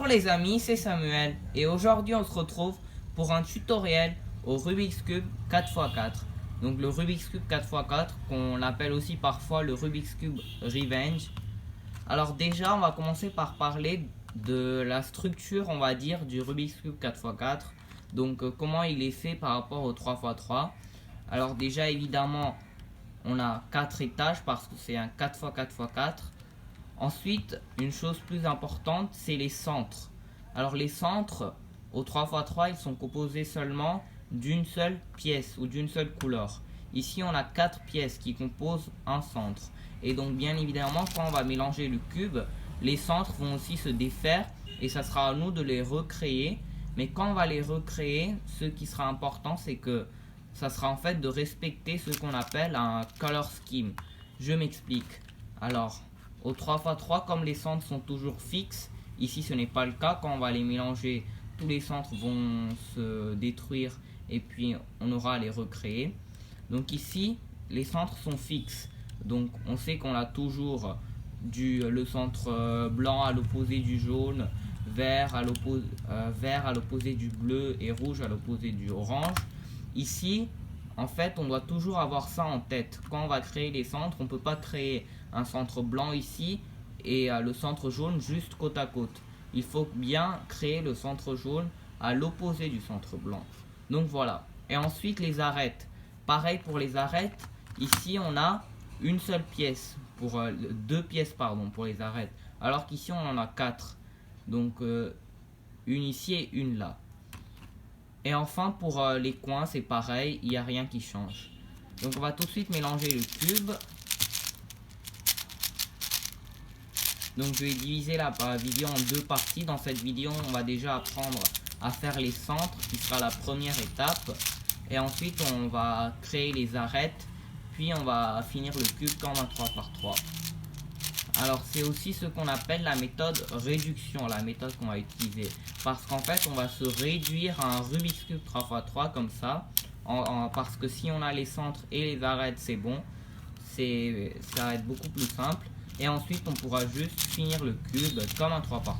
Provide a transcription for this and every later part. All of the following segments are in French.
Bonjour les amis, c'est Samuel et aujourd'hui on se retrouve pour un tutoriel au Rubik's Cube 4x4. Donc le Rubik's Cube 4x4 qu'on appelle aussi parfois le Rubik's Cube Revenge. Alors déjà on va commencer par parler de la structure on va dire du Rubik's Cube 4x4. Donc comment il est fait par rapport au 3x3. Alors déjà évidemment on a 4 étages parce que c'est un 4x4x4. Ensuite, une chose plus importante, c'est les centres. Alors les centres, au 3x3, ils sont composés seulement d'une seule pièce ou d'une seule couleur. Ici, on a 4 pièces qui composent un centre. Et donc, bien évidemment, quand on va mélanger le cube, les centres vont aussi se défaire et ça sera à nous de les recréer. Mais quand on va les recréer, ce qui sera important, c'est que ça sera en fait de respecter ce qu'on appelle un color scheme. Je m'explique. Alors, au 3x3, comme les centres sont toujours fixes, ici ce n'est pas le cas. Quand on va les mélanger, tous les centres vont se détruire et puis on aura à les recréer. Donc ici, les centres sont fixes. Donc on sait qu'on a toujours le centre blanc à l'opposé du jaune, vert à l'opposé du bleu et rouge à l'opposé du orange. Ici, en fait, on doit toujours avoir ça en tête. Quand on va créer les centres, on ne peut pas créer un centre blanc ici et le centre jaune juste côte à côte. Il faut bien créer le centre jaune à l'opposé du centre blanc. Donc voilà. Et ensuite les arêtes. Pareil pour les arêtes. Ici on a une seule pièce pour deux pièces pardon pour les arêtes. Alors qu'ici on en a 4. Donc une ici et une là. Et enfin pour les coins c'est pareil, il n'y a rien qui change. Donc on va tout de suite mélanger le cube. Donc je vais diviser la vidéo en deux parties. Dans cette vidéo on va déjà apprendre à faire les centres qui sera la première étape. Et ensuite on va créer les arêtes. Puis on va finir le cube comme un 3x3. Alors c'est aussi ce qu'on appelle la méthode réduction, la méthode qu'on va utiliser. Parce qu'en fait on va se réduire à un Rubik's Cube 3x3 comme ça. Parce que si on a les centres et les arêtes c'est bon. Ça va être beaucoup plus simple. Et ensuite on pourra juste finir le cube comme un 3x3.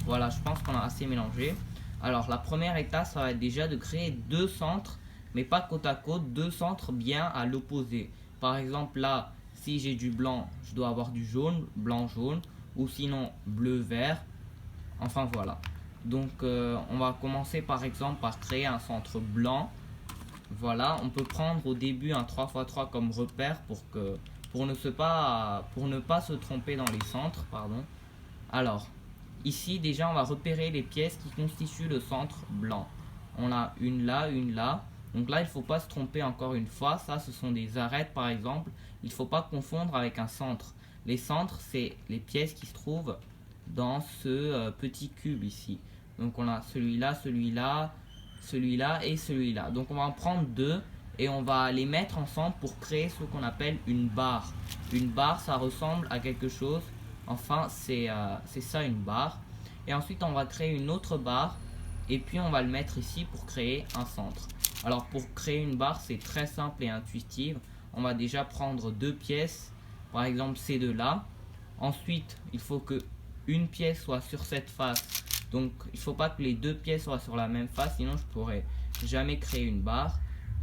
Voilà, je pense qu'on a assez mélangé. Alors la première étape ça va être déjà de créer deux centres. Mais pas côte à côte, deux centres bien à l'opposé. Par exemple là, si j'ai du blanc, je dois avoir du jaune, blanc, jaune. Ou sinon bleu, vert. Enfin voilà. Donc on va commencer par exemple par créer un centre blanc. Voilà, on peut prendre au début un 3x3 comme repère pour ne pas se tromper dans les centres. Pardon. Alors, ici déjà on va repérer les pièces qui constituent le centre blanc. On a une là, une là. Donc là, il ne faut pas se tromper encore une fois. Ça, ce sont des arêtes par exemple. Il ne faut pas confondre avec un centre. Les centres, c'est les pièces qui se trouvent dans ce petit cube ici. Donc on a celui-là, celui-là, celui-là et celui-là. Donc on va en prendre deux et on va les mettre ensemble pour créer ce qu'on appelle une barre. Une barre, ça ressemble à quelque chose. Enfin, c'est ça une barre. Et ensuite, on va créer une autre barre. Et puis on va le mettre ici pour créer un centre. Alors pour créer une barre c'est très simple et intuitif. On va déjà prendre deux pièces, par exemple ces deux là. Ensuite il faut que une pièce soit sur cette face. Donc il ne faut pas que les deux pièces soient sur la même face, sinon je pourrais jamais créer une barre.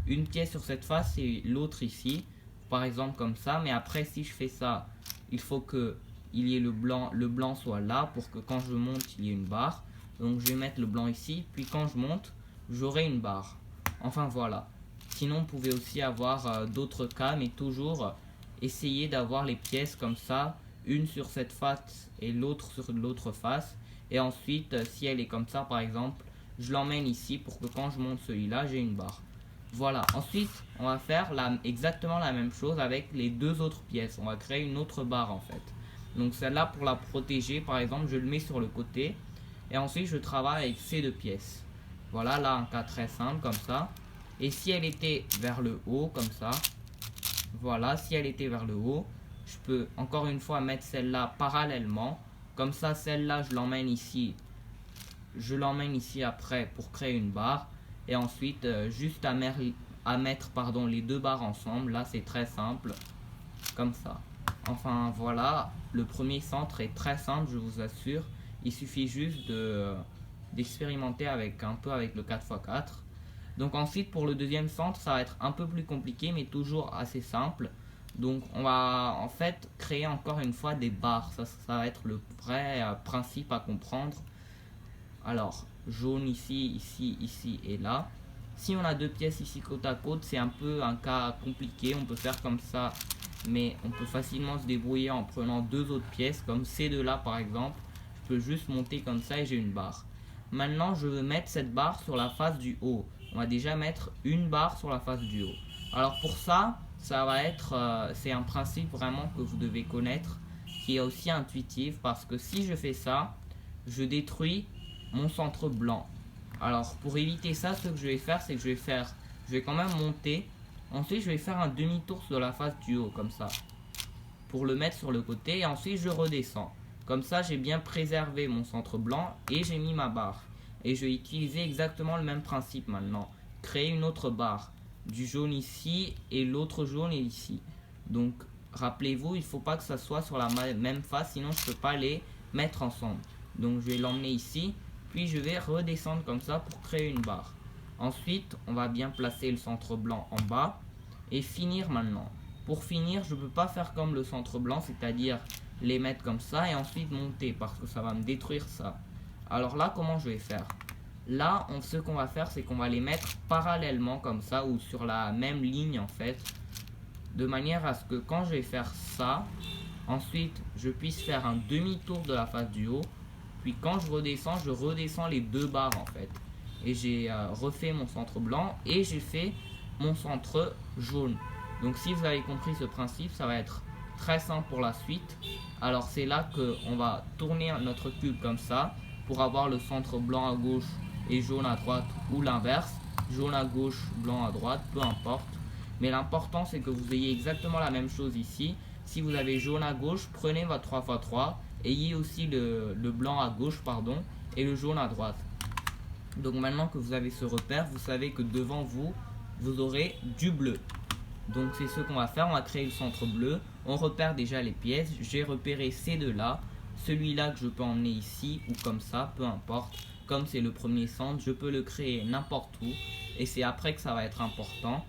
Une pièce sur cette face et l'autre ici, par exemple comme ça. Mais après si je fais ça, il faut que il y ait le blanc soit là pour que quand je monte il y ait une barre. Donc je vais mettre le blanc ici, puis quand je monte, j'aurai une barre. Enfin voilà. Sinon vous pouvez aussi avoir d'autres cas, mais toujours essayer d'avoir les pièces comme ça, une sur cette face et l'autre sur l'autre face. Et ensuite, si elle est comme ça par exemple, je l'emmène ici pour que quand je monte celui-là, j'ai une barre. Voilà. Ensuite, on va faire exactement la même chose avec les deux autres pièces. On va créer une autre barre en fait. Donc celle-là, pour la protéger, par exemple, je le mets sur le côté. Et ensuite je travaille avec ces deux pièces. Voilà, là un cas très simple comme ça. Et si elle était vers le haut comme ça, voilà, si elle était vers le haut, je peux encore une fois mettre celle-là parallèlement. Comme ça, celle-là je l'emmène ici. Je l'emmène ici après pour créer une barre. Et ensuite juste à mettre les deux barres ensemble. Là c'est très simple. Comme ça. Enfin voilà, le premier centre est très simple, je vous assure. Il suffit juste d'expérimenter un peu avec le 4x4. Donc ensuite pour le deuxième centre, ça va être un peu plus compliqué mais toujours assez simple. Donc on va en fait créer encore une fois des barres. Ça va être le vrai principe à comprendre. Alors jaune ici, ici, ici et là. Si on a deux pièces ici côte à côte, c'est un peu un cas compliqué. On peut faire comme ça, mais on peut facilement se débrouiller en prenant deux autres pièces, comme ces deux-là par exemple. Je peux juste monter comme ça et j'ai une barre. Maintenant, je veux mettre cette barre sur la face du haut. On va déjà mettre une barre sur la face du haut. Alors pour ça, ça va être, c'est un principe vraiment que vous devez connaître, qui est aussi intuitif, parce que si je fais ça, je détruis mon centre blanc. Alors pour éviter ça, ce que je vais faire, c'est que je vais quand même monter. Ensuite, je vais faire un demi-tour sur la face du haut, comme ça, pour le mettre sur le côté. Et ensuite, je redescends. Comme ça, j'ai bien préservé mon centre blanc et j'ai mis ma barre. Et je vais utiliser exactement le même principe maintenant. Créer une autre barre. Du jaune ici et l'autre jaune est ici. Donc, rappelez-vous, il ne faut pas que ça soit sur la même face, sinon je ne peux pas les mettre ensemble. Donc, je vais l'emmener ici. Puis, je vais redescendre comme ça pour créer une barre. Ensuite, on va bien placer le centre blanc en bas. Et finir maintenant. Pour finir, je ne peux pas faire comme le centre blanc, c'est-à-dire les mettre comme ça et ensuite monter parce que ça va me détruire ça. Alors là, comment je vais faire? Là, ce qu'on va faire, c'est qu'on va les mettre parallèlement comme ça ou sur la même ligne en fait, de manière à ce que quand je vais faire ça, ensuite je puisse faire un demi-tour de la face du haut, puis quand je redescends les deux barres en fait. Et j'ai refait mon centre blanc et j'ai fait mon centre jaune. Donc si vous avez compris ce principe, ça va être très simple pour la suite. Alors c'est là qu'on va tourner notre cube comme ça pour avoir le centre blanc à gauche et jaune à droite, ou l'inverse, jaune à gauche, blanc à droite, peu importe. Mais l'important c'est que vous ayez exactement la même chose ici. Si vous avez jaune à gauche, prenez votre 3x3, ayez aussi le blanc à gauche pardon, et le jaune à droite. Donc maintenant que vous avez ce repère, vous savez que devant vous, vous aurez du bleu. Donc c'est ce qu'on va faire, on va créer le centre bleu. On repère déjà les pièces. J'ai repéré ces deux-là. Celui-là que je peux emmener ici ou comme ça, peu importe. Comme c'est le premier centre, je peux le créer n'importe où. Et c'est après que ça va être important.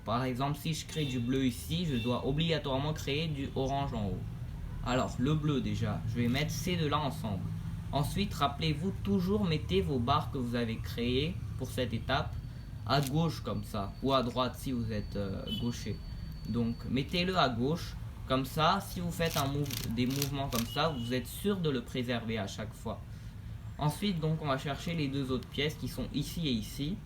Par exemple, si je crée du bleu ici, je dois obligatoirement créer du orange en haut. Alors, le bleu déjà, je vais mettre ces deux-là ensemble. Ensuite, rappelez-vous, toujours mettez vos barres que vous avez créées pour cette étape à gauche comme ça, ou à droite si vous êtes gaucher. Donc mettez-le à gauche, comme ça si vous faites des mouvements comme ça, vous êtes sûr de le préserver à chaque fois. Ensuite donc on va chercher les deux autres pièces qui sont ici et ici.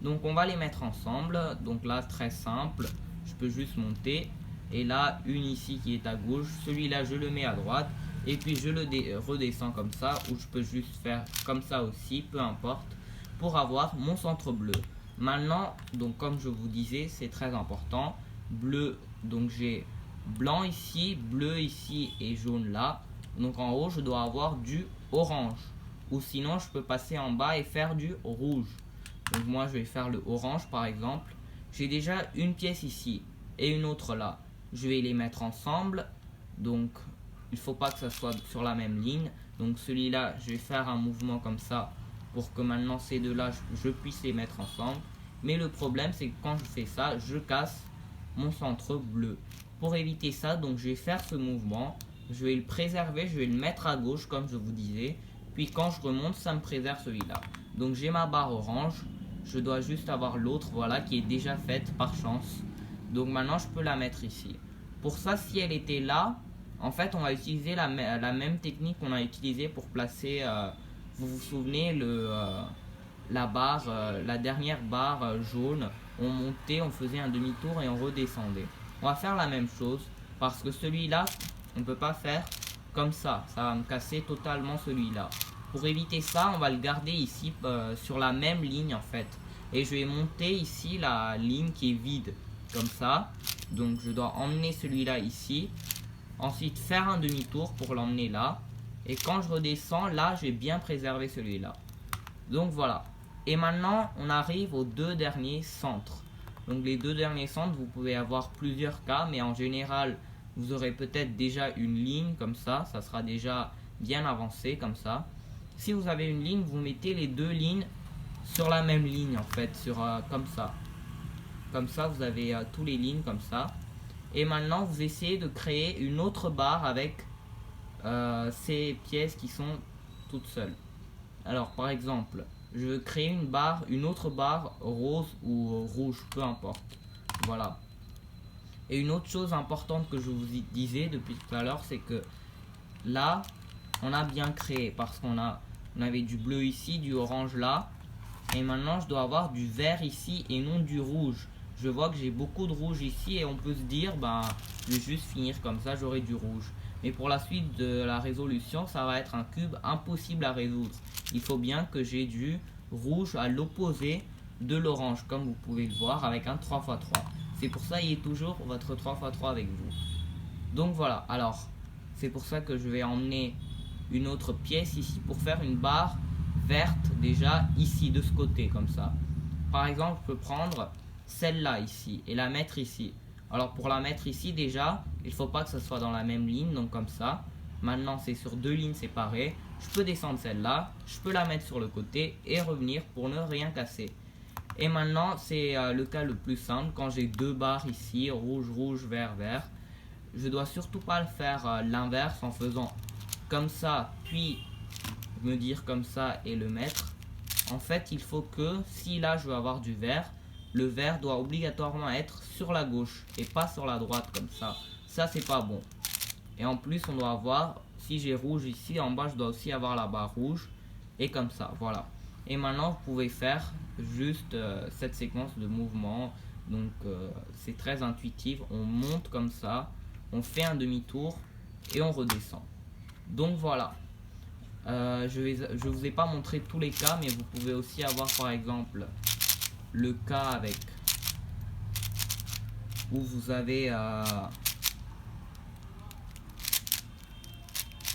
Donc on va les mettre ensemble. Donc là très simple, je peux juste monter. Et là une ici qui est à gauche, celui-là je le mets à droite. Et puis je le redescends comme ça, ou je peux juste faire comme ça aussi, peu importe, pour avoir mon centre bleu. Maintenant, donc comme je vous disais, c'est très important. Bleu, donc j'ai blanc ici, bleu ici et jaune là. Donc en haut, je dois avoir du orange. Ou sinon, je peux passer en bas et faire du rouge. Donc moi, je vais faire le orange par exemple. J'ai déjà une pièce ici et une autre là. Je vais les mettre ensemble. Donc, il ne faut pas que ça soit sur la même ligne. Donc celui-là, je vais faire un mouvement comme ça pour que maintenant ces deux-là, je puisse les mettre ensemble. Mais le problème, c'est que quand je fais ça, je casse mon centre bleu. Pour éviter ça, donc je vais faire ce mouvement. Je vais le préserver, je vais le mettre à gauche comme je vous disais. Puis quand je remonte, ça me préserve celui-là. Donc j'ai ma barre orange. Je dois juste avoir l'autre, voilà, qui est déjà faite par chance. Donc maintenant, je peux la mettre ici. Pour ça, si elle était là, en fait, on va utiliser la même technique qu'on a utilisée pour placer... vous vous souvenez, la barre, la dernière barre jaune, on montait, on faisait un demi-tour et on redescendait. On va faire la même chose parce que celui-là, on ne peut pas faire comme ça. Ça va me casser totalement celui-là. Pour éviter ça, on va le garder ici sur la même ligne en fait. Et je vais monter ici la ligne qui est vide, comme ça. Donc je dois emmener celui-là ici. Ensuite faire un demi-tour pour l'emmener là. Et quand je redescends, là, j'ai bien préservé celui-là. Donc voilà. Et maintenant, on arrive aux deux derniers centres. Donc les deux derniers centres, vous pouvez avoir plusieurs cas, mais en général, vous aurez peut-être déjà une ligne comme ça. Ça sera déjà bien avancé comme ça. si vous avez une ligne, vous mettez les deux lignes sur la même ligne en fait, comme ça. Comme ça, vous avez tous les lignes comme ça. Et maintenant, vous essayez de créer une autre barre avec ces pièces qui sont toutes seules. Alors, par exemple, je veux créer une autre barre rose ou rouge, peu importe. Voilà. Et une autre chose importante que je vous disais depuis tout à l'heure, c'est que là, on a bien créé parce on avait du bleu ici, du orange là. Et maintenant, je dois avoir du vert ici et non du rouge. Je vois que j'ai beaucoup de rouge ici et on peut se dire, je vais juste finir comme ça, j'aurai du rouge. Mais pour la suite de la résolution, ça va être un cube impossible à résoudre. Il faut bien que j'ai du rouge à l'opposé de l'orange, comme vous pouvez le voir, avec un 3×3. C'est pour ça qu'il y a toujours votre 3×3 avec vous. Donc voilà, alors, c'est pour ça que je vais emmener une autre pièce ici pour faire une barre verte déjà ici, de ce côté, comme ça. Par exemple, je peux prendre celle-là ici et la mettre ici. Alors pour la mettre ici déjà, il ne faut pas que ça soit dans la même ligne, donc comme ça. Maintenant c'est sur deux lignes séparées. Je peux descendre celle-là, je peux la mettre sur le côté et revenir pour ne rien casser. Et maintenant c'est le cas le plus simple, quand j'ai deux barres ici, rouge, rouge, vert, vert. Je dois surtout pas le faire l'inverse en faisant comme ça, puis me dire comme ça et le mettre. En fait il faut que si là je veux avoir du vert, le vert doit obligatoirement être sur la gauche et pas sur la droite comme ça. Ça c'est pas bon. Et en plus on doit avoir, si j'ai rouge ici, en bas je dois aussi avoir la barre rouge. Et comme ça, voilà. Et maintenant vous pouvez faire juste cette séquence de mouvements. Donc c'est très intuitif. On monte comme ça, on fait un demi-tour et on redescend. Donc voilà. Je vous ai pas montré tous les cas, mais vous pouvez aussi avoir par exemple le cas avec où vous avez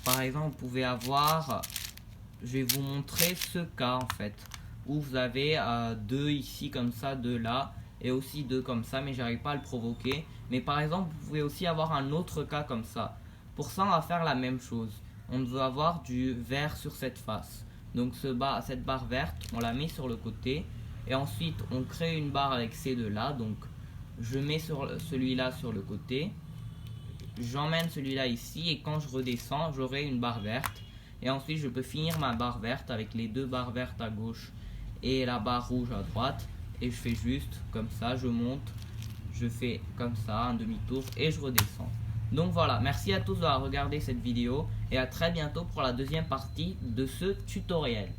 par exemple vous pouvez avoir, je vais vous montrer ce cas en fait où vous avez deux ici comme ça, deux là et aussi deux comme ça, mais j'arrive pas à le provoquer. Mais par exemple vous pouvez aussi avoir un autre cas comme ça. Pour ça on va faire la même chose. On veut avoir du vert sur cette face, donc cette barre verte on la met sur le côté. Et ensuite on crée une barre avec ces deux là, donc je mets celui-là sur le côté, j'emmène celui-là ici et quand je redescends j'aurai une barre verte. Et ensuite je peux finir ma barre verte avec les deux barres vertes à gauche et la barre rouge à droite. Et je fais juste comme ça, je monte, je fais comme ça un demi-tour et je redescends. Donc voilà, merci à tous d'avoir regardé cette vidéo et à très bientôt pour la deuxième partie de ce tutoriel.